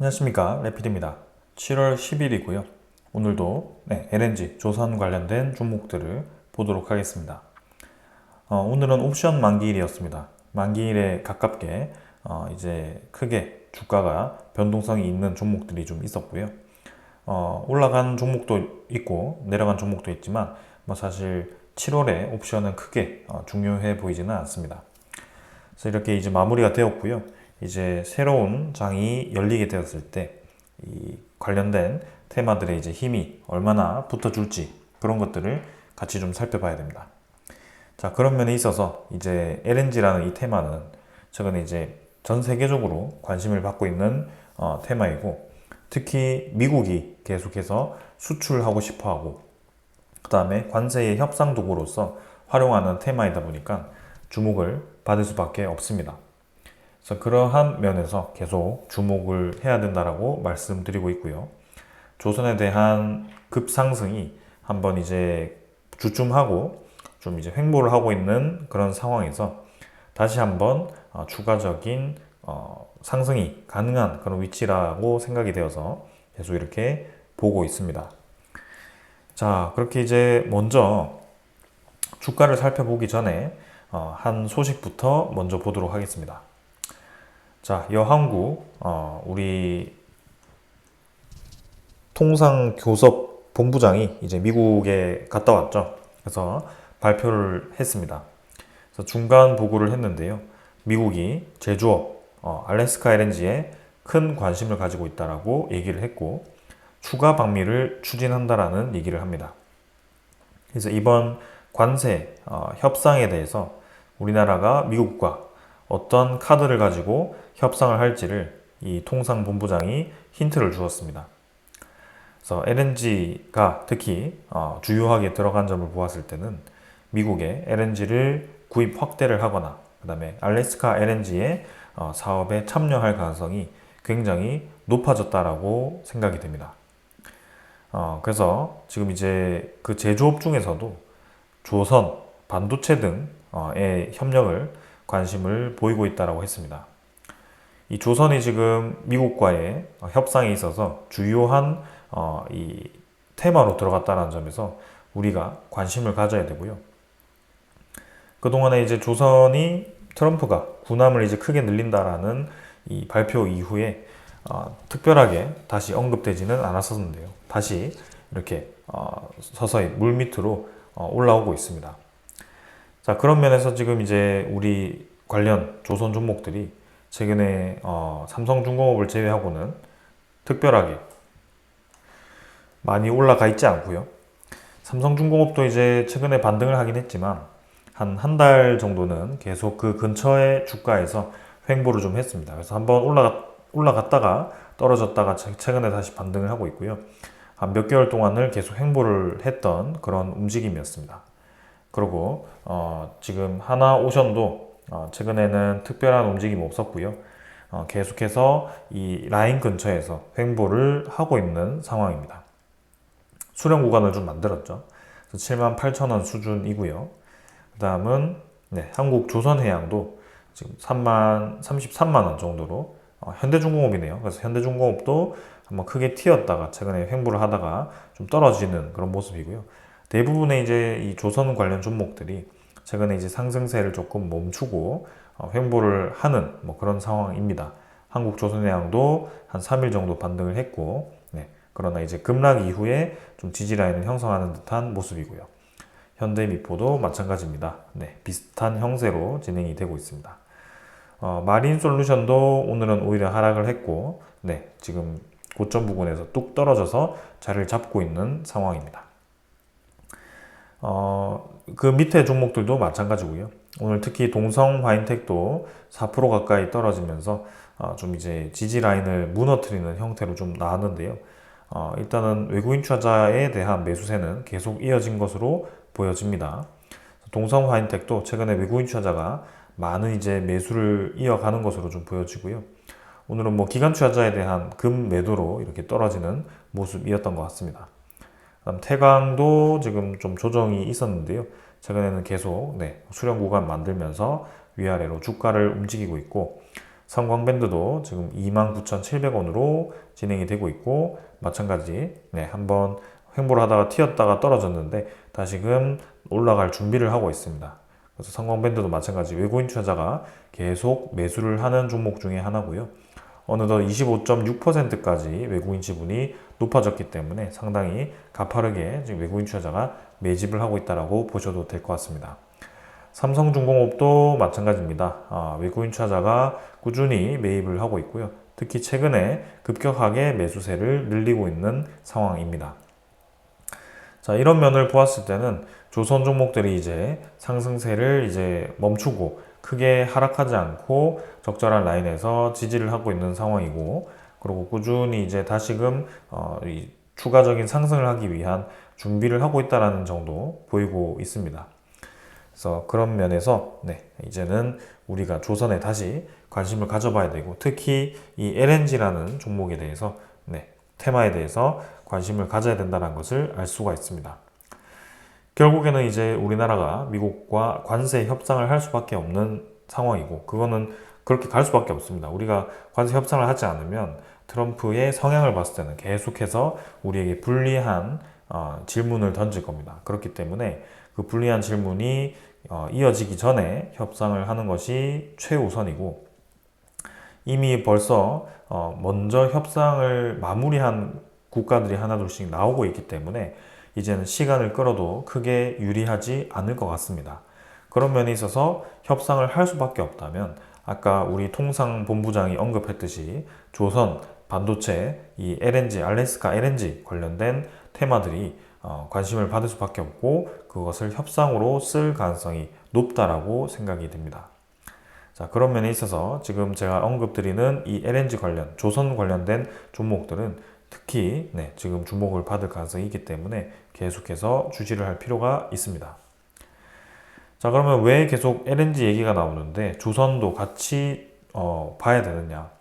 안녕하십니까, 레피드입니다. 7월 10일이고요. 오늘도 LNG 조선 관련된 종목들을 보도록 하겠습니다. 오늘은 옵션 만기일이었습니다. 만기일에 가깝게 이제 크게 주가가 변동성이 있는 종목들이 좀 있었고요. 올라간 종목도 있고 내려간 종목도 있지만 사실 7월에 옵션은 크게 중요해 보이지는 않습니다. 그래서 이렇게 이제 마무리가 되었고요. 이제 새로운 장이 열리게 되었을 때 이 관련된 테마들의 이제 힘이 얼마나 붙어줄지 그런 것들을 같이 좀 살펴봐야 됩니다. 자, 그런 면에 있어서 이제 LNG라는 이 테마는 최근에 이제 전 세계적으로 관심을 받고 있는 테마이고, 특히 미국이 계속해서 수출하고 싶어 하고 그 다음에 관세의 협상 도구로서 활용하는 테마이다 보니까 주목을 받을 수밖에 없습니다. 그래서 그러한 면에서 계속 주목을 해야 된다라고 말씀드리고 있고요. 조선에 대한 급상승이 한번 이제 주춤하고 좀 이제 횡보를 하고 있는 그런 상황에서 다시 한번 추가적인 상승이 가능한 그런 위치라고 생각이 되어서 계속 이렇게 보고 있습니다. 자, 그렇게 이제 먼저 주가를 살펴보기 전에 한 소식부터 먼저 보도록 하겠습니다. 자, 여한국 우리 통상교섭 본부장이 이제 미국에 갔다 왔죠. 그래서 발표를 했습니다. 그래서 중간 보고를 했는데요. 미국이 제조업 알래스카 LNG에 큰 관심을 가지고 있다라고 얘기를 했고, 추가 방미를 추진한다라는 얘기를 합니다. 그래서 이번 관세 협상에 대해서 우리나라가 미국과 어떤 카드를 가지고 협상을 할지를 이 통상본부장이 힌트를 주었습니다. 그래서 LNG가 특히 주요하게 들어간 점을 보았을 때는 미국의 LNG를 구입 확대를 하거나 그 다음에 알래스카 LNG의 사업에 참여할 가능성이 굉장히 높아졌다라고 생각이 됩니다. 그래서 지금 이제 그 제조업 중에서도 조선, 반도체 등의 협력을 관심을 보이고 있다고 했습니다. 이 조선이 지금 미국과의 협상에 있어서 주요한 이 테마로 들어갔다는 점에서 우리가 관심을 가져야 되고요. 그동안에 이제 조선이 트럼프가 군함을 이제 크게 늘린다라는 이 발표 이후에 특별하게 다시 언급되지는 않았었는데요. 다시 이렇게 서서히 물밑으로 올라오고 있습니다. 자, 그런 면에서 지금 이제 우리 관련 조선 종목들이 최근에 삼성중공업을 제외하고는 특별하게 많이 올라가 있지 않고요. 삼성중공업도 이제 최근에 반등을 하긴 했지만 한 달 정도는 계속 그 근처의 주가에서 횡보를 좀 했습니다. 그래서 한번 올라갔다가 떨어졌다가 최근에 다시 반등을 하고 있고요. 한 몇 개월 동안을 계속 횡보를 했던 그런 움직임이었습니다. 그리고 지금 하나오션도 최근에는 특별한 움직임이 없었고요. 계속해서 이 라인 근처에서 횡보를 하고 있는 상황입니다. 수렴 구간을 좀 만들었죠. 78,000원 수준이고요. 그 다음은 한국조선해양도 지금 33만 원 정도로 현대중공업이네요. 그래서 현대중공업도 한번 크게 튀었다가 최근에 횡보를 하다가 좀 떨어지는 그런 모습이고요. 대부분의 이제 이 조선 관련 종목들이 최근에 이제 상승세를 조금 멈추고 횡보를 하는 그런 상황입니다. 한국조선해양도 한 3일 정도 반등을 했고, 그러나 이제 급락 이후에 좀 지지 라인을 형성하는 듯한 모습이고요. 현대미포도 마찬가지입니다. 비슷한 형세로 진행이 되고 있습니다. 마린솔루션도 오늘은 오히려 하락을 했고, 지금 고점 부근에서 뚝 떨어져서 자리를 잡고 있는 상황입니다. 그 밑에 종목들도 마찬가지고요. 오늘 특히 동성 화인텍도 4% 가까이 떨어지면서 좀 이제 지지 라인을 무너뜨리는 형태로 좀 나왔는데요. 일단은 외국인 투자자에 대한 매수세는 계속 이어진 것으로 보여집니다. 동성 화인텍도 최근에 외국인 투자자가 많은 이제 매수를 이어가는 것으로 좀 보여지고요. 오늘은 기관 투자자에 대한 급 매도로 이렇게 떨어지는 모습이었던 것 같습니다. 태광도 지금 좀 조정이 있었는데요. 최근에는 계속 수렴 구간 만들면서 위아래로 주가를 움직이고 있고, 성광밴드도 지금 29,700원으로 진행이 되고 있고, 마찬가지 한번 횡보를 하다가 튀었다가 떨어졌는데 다시금 올라갈 준비를 하고 있습니다. 그래서 성광밴드도 마찬가지 외국인 투자자가 계속 매수를 하는 종목 중에 하나고요. 어느덧 25.6%까지 외국인 지분이 높아졌기 때문에 상당히 가파르게 지금 외국인 투자자가 매집을 하고 있다고 보셔도 될 것 같습니다. 삼성중공업도 마찬가지입니다. 외국인 투자자가 꾸준히 매입을 하고 있고요. 특히 최근에 급격하게 매수세를 늘리고 있는 상황입니다. 자, 이런 면을 보았을 때는 조선 종목들이 이제 상승세를 이제 멈추고 크게 하락하지 않고 적절한 라인에서 지지를 하고 있는 상황이고, 그리고 꾸준히 이제 다시금 이 추가적인 상승을 하기 위한 준비를 하고 있다는 정도 보이고 있습니다. 그래서 그런 면에서 이제는 우리가 조선에 다시 관심을 가져봐야 되고, 특히 이 LNG라는 종목에 대해서 테마에 대해서 관심을 가져야 된다는 것을 알 수가 있습니다. 결국에는 이제 우리나라가 미국과 관세 협상을 할 수밖에 없는 상황이고, 그거는 그렇게 갈 수밖에 없습니다. 우리가 관세 협상을 하지 않으면 트럼프의 성향을 봤을 때는 계속해서 우리에게 불리한 질문을 던질 겁니다. 그렇기 때문에 그 불리한 질문이 이어지기 전에 협상을 하는 것이 최우선이고, 이미 벌써 먼저 협상을 마무리한 국가들이 하나둘씩 나오고 있기 때문에 이제는 시간을 끌어도 크게 유리하지 않을 것 같습니다. 그런 면에 있어서 협상을 할 수밖에 없다면, 아까 우리 통상본부장이 언급했듯이 조선, 반도체, 이 LNG, 알래스카 LNG 관련된 테마들이 관심을 받을 수밖에 없고, 그것을 협상으로 쓸 가능성이 높다라고 생각이 됩니다. 자, 그런 면에 있어서 지금 제가 언급드리는 이 LNG 관련, 조선 관련된 종목들은 특히 지금 주목을 받을 가능성이 있기 때문에 계속해서 주시를 할 필요가 있습니다. 자, 그러면 왜 계속 LNG 얘기가 나오는데 조선도 같이 봐야 되느냐?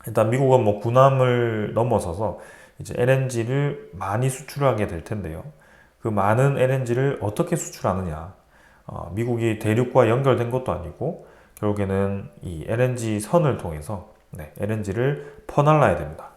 일단 미국은 뭐 군함을 넘어서서 이제 LNG를 많이 수출하게 될 텐데요. 그 많은 LNG를 어떻게 수출하느냐? 미국이 대륙과 연결된 것도 아니고 결국에는 이 LNG 선을 통해서 LNG를 퍼날라야 됩니다.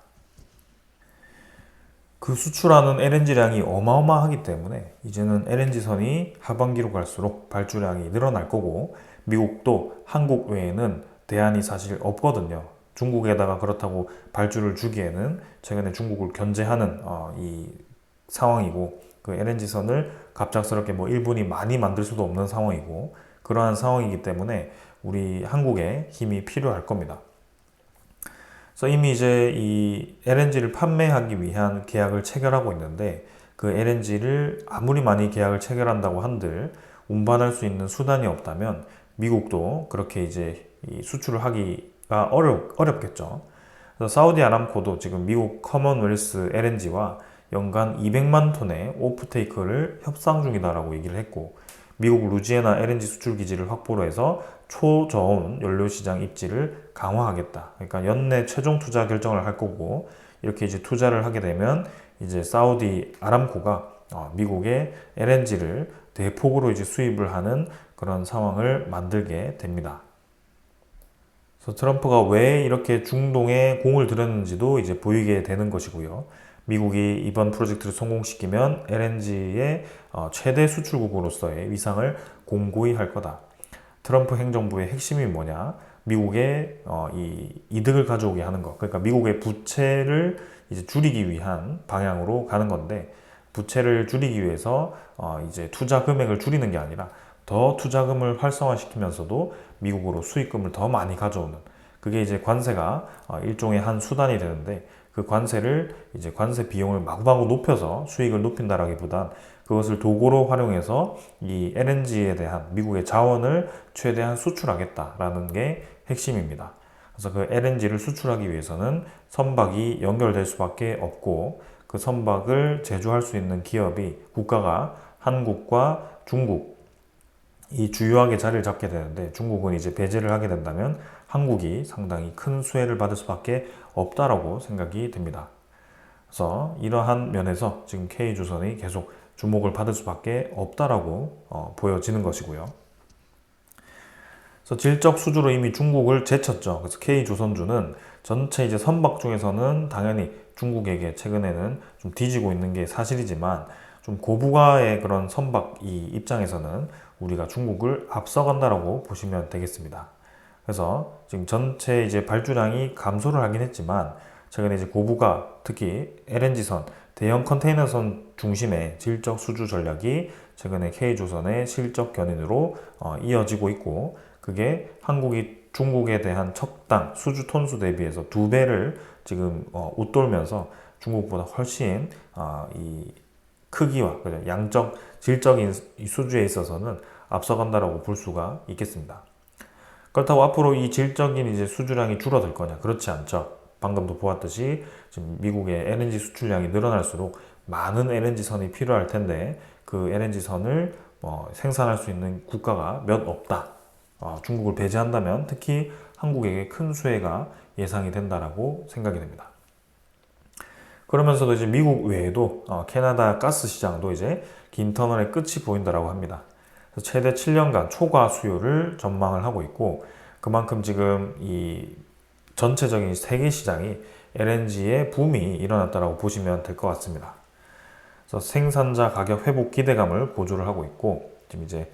그 수출하는 LNG량이 어마어마하기 때문에 이제는 LNG선이 하반기로 갈수록 발주량이 늘어날 거고, 미국도 한국 외에는 대안이 사실 없거든요. 중국에다가 그렇다고 발주를 주기에는 최근에 중국을 견제하는 이 상황이고, 그 LNG선을 갑작스럽게 뭐 일본이 많이 만들 수도 없는 상황이고, 그러한 상황이기 때문에 우리 한국의 힘이 필요할 겁니다. 그래서 이미 이제 이 LNG를 판매하기 위한 계약을 체결하고 있는데, 그 LNG를 아무리 많이 계약을 체결한다고 한들 운반할 수 있는 수단이 없다면 미국도 그렇게 이제 이 수출을 하기가 어렵겠죠. 그래서 사우디 아람코도 지금 미국 커먼웰스 LNG와 연간 200만 톤의 오프테이크를 협상 중이다라고 얘기를 했고, 미국 루지애나 LNG 수출 기지를 확보로 해서 초저온 연료시장 입지를 강화하겠다. 그러니까 연내 최종 투자 결정을 할 거고, 이렇게 이제 투자를 하게 되면 이제 사우디 아람코가 미국의 LNG를 대폭으로 이제 수입을 하는 그런 상황을 만들게 됩니다. 그래서 트럼프가 왜 이렇게 중동에 공을 들였는지도 이제 보이게 되는 것이고요. 미국이 이번 프로젝트를 성공시키면 LNG의 최대 수출국으로서의 위상을 공고히 할 거다. 트럼프 행정부의 핵심이 뭐냐? 미국의 이 이득을 가져오게 하는 것. 그러니까 미국의 부채를 이제 줄이기 위한 방향으로 가는 건데, 부채를 줄이기 위해서 이제 투자 금액을 줄이는 게 아니라 더 투자금을 활성화시키면서도 미국으로 수익금을 더 많이 가져오는, 그게 이제 관세가 일종의 한 수단이 되는데, 그 관세를 이제 관세 비용을 마구마구 높여서 수익을 높인다라기보단 그것을 도구로 활용해서 이 LNG에 대한 미국의 자원을 최대한 수출하겠다라는 게 핵심입니다. 그래서 그 LNG를 수출하기 위해서는 선박이 연결될 수밖에 없고, 그 선박을 제조할 수 있는 기업이 국가가 한국과 중국 이 주요하게 자리를 잡게 되는데, 중국은 이제 배제를 하게 된다면 한국이 상당히 큰 수혜를 받을 수밖에 없다라고 생각이 됩니다. 그래서 이러한 면에서 지금 K조선이 계속 주목을 받을 수밖에 없다라고 보여지는 것이고요. 그래서 질적 수주로 이미 중국을 제쳤죠. 그래서 K조선주는 전체 이제 선박 중에서는 당연히 중국에게 최근에는 좀 뒤지고 있는 게 사실이지만 좀 고부가의 그런 선박 이 입장에서는 우리가 중국을 앞서간다라고 보시면 되겠습니다. 그래서 지금 전체 이제 발주량이 감소를 하긴 했지만 최근에 이제 고부가 특히 LNG선, 대형 컨테이너선 중심의 질적 수주 전략이 최근에 K조선의 실적 견인으로 이어지고 있고 그게 한국이 중국에 대한 척당 수주 톤수 대비해서 2배를 지금 웃돌면서 중국보다 훨씬 이 크기와 양적, 질적인 이 수주에 있어서는 앞서간다라고 볼 수가 있겠습니다. 그렇다고 앞으로 이 질적인 이제 수주량이 줄어들 거냐? 그렇지 않죠. 방금도 보았듯이 지금 미국의 LNG 수출량이 늘어날수록 많은 LNG 선이 필요할 텐데 그 LNG 선을 생산할 수 있는 국가가 몇 없다. 중국을 배제한다면 특히 한국에게 큰 수혜가 예상이 된다라고 생각이 됩니다. 그러면서도 이제 미국 외에도 캐나다 가스 시장도 이제 긴 터널의 끝이 보인다라고 합니다. 최대 7년간 초과 수요를 전망을 하고 있고 그만큼 지금 이 전체적인 세계 시장이 LNG의 붐이 일어났다고 보시면 될 것 같습니다. 그래서 생산자 가격 회복 기대감을 고조를 하고 있고 지금 이제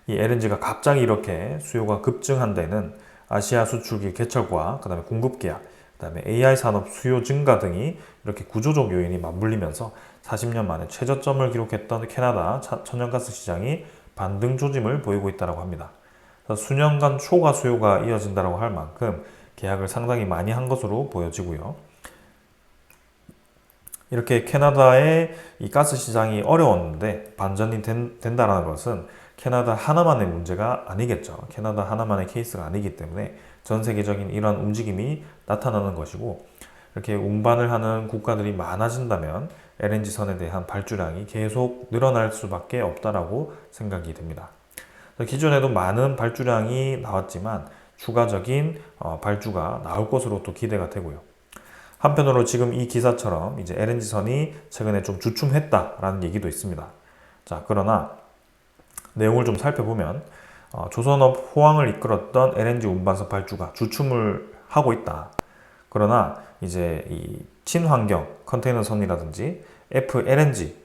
이 LNG가 갑자기 이렇게 수요가 급증한 데는 아시아 수출기 개철과 그다음에 공급 계약, 그다음에 AI 산업 수요 증가 등이 이렇게 구조적 요인이 맞물리면서 40년 만에 최저점을 기록했던 캐나다 천연가스 시장이 반등 조짐을 보이고 있다고 합니다. 수년간 초과 수요가 이어진다고 할 만큼 계약을 상당히 많이 한 것으로 보여지고요. 이렇게 캐나다의 이 가스 시장이 어려웠는데 반전이 된다는 것은 캐나다 하나만의 문제가 아니겠죠. 캐나다 하나만의 케이스가 아니기 때문에 전 세계적인 이러한 움직임이 나타나는 것이고 이렇게 운반을 하는 국가들이 많아진다면 LNG선에 대한 발주량이 계속 늘어날 수밖에 없다라고 생각이 됩니다. 기존에도 많은 발주량이 나왔지만 추가적인 발주가 나올 것으로 또 기대가 되고요. 한편으로 지금 이 기사처럼 이제 LNG선이 최근에 좀 주춤했다라는 얘기도 있습니다. 자, 그러나 내용을 좀 살펴보면 조선업 호황을 이끌었던 LNG 운반선 발주가 주춤을 하고 있다. 그러나 이제 이 친환경 컨테이너선이라든지 FLNG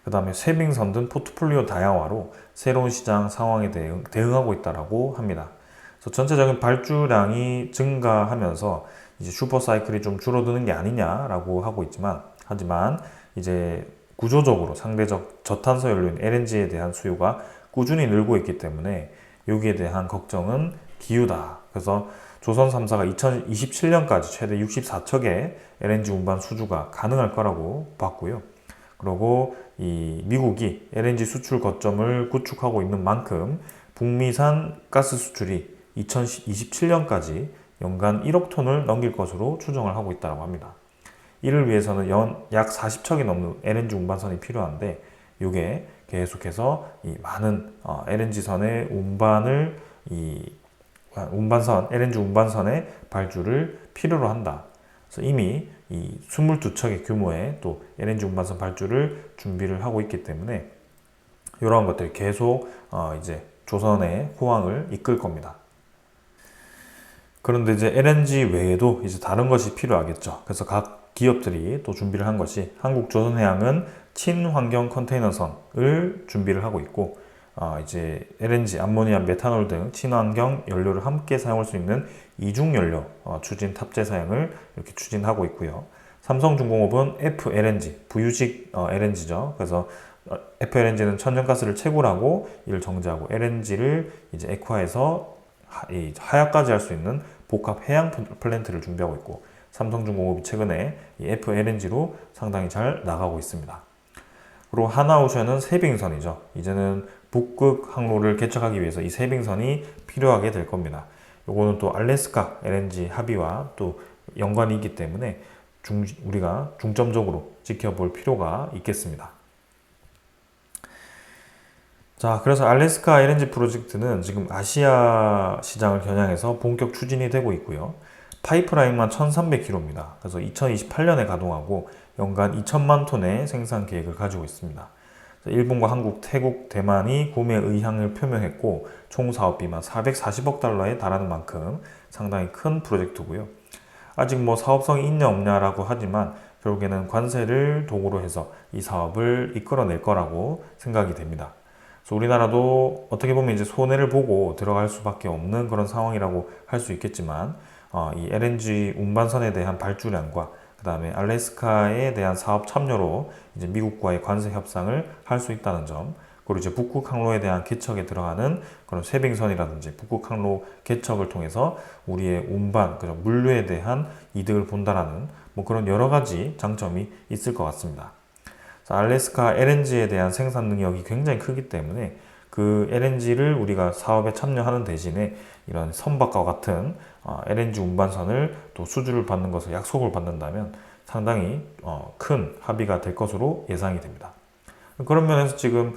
그 다음에 쇄빙선 등 포트폴리오 다양화로 새로운 시장 상황에 대응하고 있다고 합니다. 그래서 전체적인 발주량이 증가하면서 이제 슈퍼사이클이 좀 줄어드는 게 아니냐라고 하고 하지만 이제 구조적으로 상대적 저탄소 연료인 LNG에 대한 수요가 꾸준히 늘고 있기 때문에 여기에 대한 걱정은 기우다. 그래서 조선 3사가 2027년까지 최대 64척의 LNG 운반 수주가 가능할 거라고 봤고요. 그리고 이 미국이 LNG 수출 거점을 구축하고 있는 만큼 북미산 가스 수출이 2027년까지 연간 1억 톤을 넘길 것으로 추정을 하고 있다고 합니다. 이를 위해서는 약 40척이 넘는 LNG 운반선이 필요한데 이게 계속해서 이 많은 LNG선의 LNG 운반선의 발주를 필요로 한다. 그래서 이미 이 22척의 규모의 또 LNG 운반선 발주를 준비를 하고 있기 때문에 이러한 것들이 계속 이제 조선의 호황을 이끌 겁니다. 그런데 이제 LNG 외에도 이제 다른 것이 필요하겠죠. 그래서 각 기업들이 또 준비를 한 것이 한국조선해양은 친환경 컨테이너선을 준비를 하고 있고 이제 LNG, 암모니아, 메탄올 등 친환경 연료를 함께 사용할 수 있는 이중 연료 추진 탑재 사양을 이렇게 추진하고 있고요. 삼성중공업은 FLNG, 부유식 LNG죠. 그래서 FLNG는 천연가스를 채굴하고 이를 정제하고 LNG를 이제 액화해서 하약까지 할 수 있는 복합 해양 플랜트를 준비하고 있고 삼성중공업이 최근에 이 FLNG로 상당히 잘 나가고 있습니다. 그리고 하나오션은 쇄빙선이죠. 이제는 북극 항로를 개척하기 위해서 이 쇄빙선이 필요하게 될 겁니다. 요거는 또 알래스카 LNG 합의와 또 연관이 있기 때문에 우리가 중점적으로 지켜볼 필요가 있겠습니다. 자, 그래서 알래스카 LNG 프로젝트는 지금 아시아 시장을 겨냥해서 본격 추진이 되고 있고요. 파이프라인만 1300km입니다. 그래서 2028년에 가동하고 연간 2000만 톤의 생산 계획을 가지고 있습니다. 일본과 한국, 태국, 대만이 구매 의향을 표명했고 총 사업비만 440억 달러에 달하는 만큼 상당히 큰 프로젝트고요. 아직 뭐 사업성이 있냐 없냐라고 하지만 결국에는 관세를 도구로 해서 이 사업을 이끌어낼 거라고 생각이 됩니다. 그래서 우리나라도 어떻게 보면 이제 손해를 보고 들어갈 수밖에 없는 그런 상황이라고 할 수 있겠지만 이 LNG 운반선에 대한 발주량과 그 다음에 알래스카에 대한 사업 참여로 이제 미국과의 관세 협상을 할 수 있다는 점, 그리고 이제 북극 항로에 대한 개척에 들어가는 그런 쇄빙선이라든지 북극 항로 개척을 통해서 우리의 운반, 그죠, 물류에 대한 이득을 본다라는 뭐 그런 여러 가지 장점이 있을 것 같습니다. 알래스카 LNG에 대한 생산 능력이 굉장히 크기 때문에 그 LNG를 우리가 사업에 참여하는 대신에 이런 선박과 같은 LNG 운반선을 또 수주를 받는 것을 약속을 받는다면 상당히 큰 합의가 될 것으로 예상이 됩니다. 그런 면에서 지금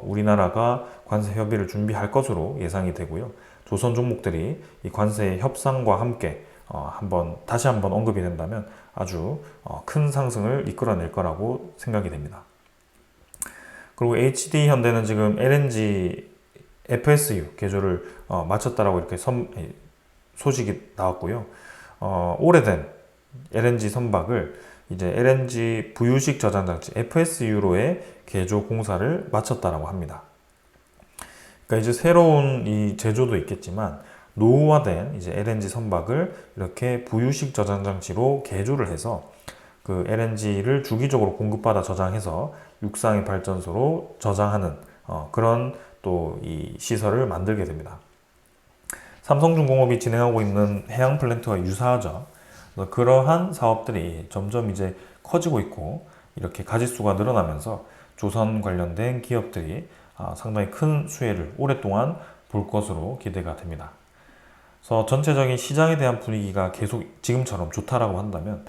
우리나라가 관세 협의를 준비할 것으로 예상이 되고요. 조선 종목들이 이 관세 협상과 함께 다시 한번 언급이 된다면 아주 큰 상승을 이끌어낼 거라고 생각이 됩니다. 그리고 HD 현대는 지금 LNG FSU 개조를 마쳤다라고 이렇게 소식이 나왔고요. 오래된 LNG 선박을 이제 LNG 부유식 저장 장치 FSU로의 개조 공사를 마쳤다라고 합니다. 그러니까 이제 새로운 이 제조도 있겠지만 노후화된 이제 LNG 선박을 이렇게 부유식 저장 장치로 개조를 해서 그 LNG를 주기적으로 공급받아 저장해서 육상의 발전소로 저장하는 그런 또 이 시설을 만들게 됩니다. 삼성중공업이 진행하고 있는 해양 플랜트와 유사하죠. 그러한 사업들이 점점 이제 커지고 있고 이렇게 가짓수가 늘어나면서 조선 관련된 기업들이 상당히 큰 수혜를 오랫동안 볼 것으로 기대가 됩니다. 그래서 전체적인 시장에 대한 분위기가 계속 지금처럼 좋다라고 한다면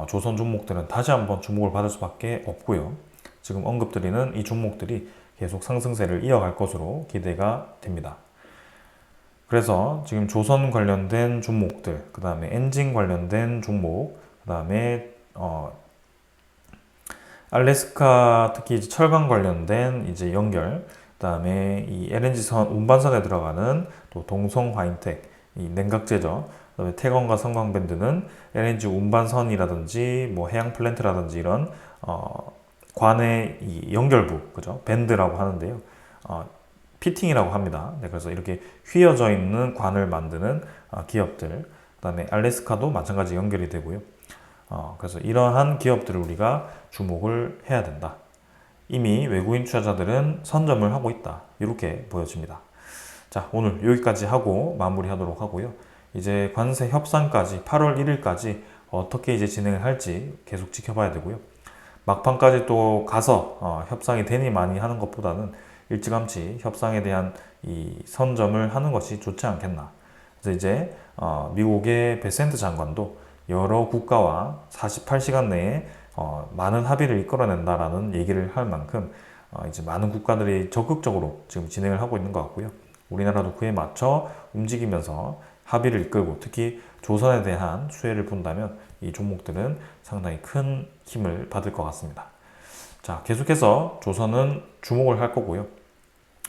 조선 종목들은 다시 한번 주목을 받을 수밖에 없고요. 지금 언급드리는 이 종목들이 계속 상승세를 이어갈 것으로 기대가 됩니다. 그래서 지금 조선 관련된 종목들, 그 다음에 엔진 관련된 종목, 그 다음에 알래스카 특히 이제 철강 관련된 이제 연결, 그 다음에 이 LNG선 운반선에 들어가는 또 동성 화인텍, 이 냉각제죠. 그다음에 태건과 성광밴드는 LNG 운반선이라든지 뭐 해양 플랜트라든지 이런 관의 이 연결부, 그죠? 밴드라고 하는데요. 피팅이라고 합니다. 네, 그래서 이렇게 휘어져 있는 관을 만드는 기업들, 그다음에 알래스카도 마찬가지 연결이 되고요. 그래서 이러한 기업들을 우리가 주목을 해야 된다. 이미 외국인 투자자들은 선점을 하고 있다. 이렇게 보여집니다. 자, 오늘 여기까지 하고 마무리하도록 하고요. 이제 관세 협상까지 8월 1일까지 어떻게 이제 진행을 할지 계속 지켜봐야 되고요. 막판까지 또 가서 협상이 되니 많이 하는 것보다는 일찌감치 협상에 대한 이 선점을 하는 것이 좋지 않겠나. 그래서 이제 미국의 베센트 장관도 여러 국가와 48시간 내에 많은 합의를 이끌어낸다라는 얘기를 할 만큼 이제 많은 국가들이 적극적으로 지금 진행을 하고 있는 것 같고요. 우리나라도 그에 맞춰 움직이면서 합의를 이끌고 특히 조선에 대한 수혜를 본다면 이 종목들은 상당히 큰 힘을 받을 것 같습니다. 자, 계속해서 조선은 주목을 할 거고요.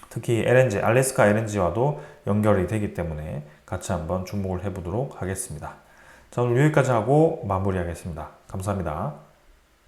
특히 LNG, 알래스카 LNG와도 연결이 되기 때문에 같이 한번 주목을 해보도록 하겠습니다. 자, 오늘 여기까지 하고 마무리하겠습니다. 감사합니다.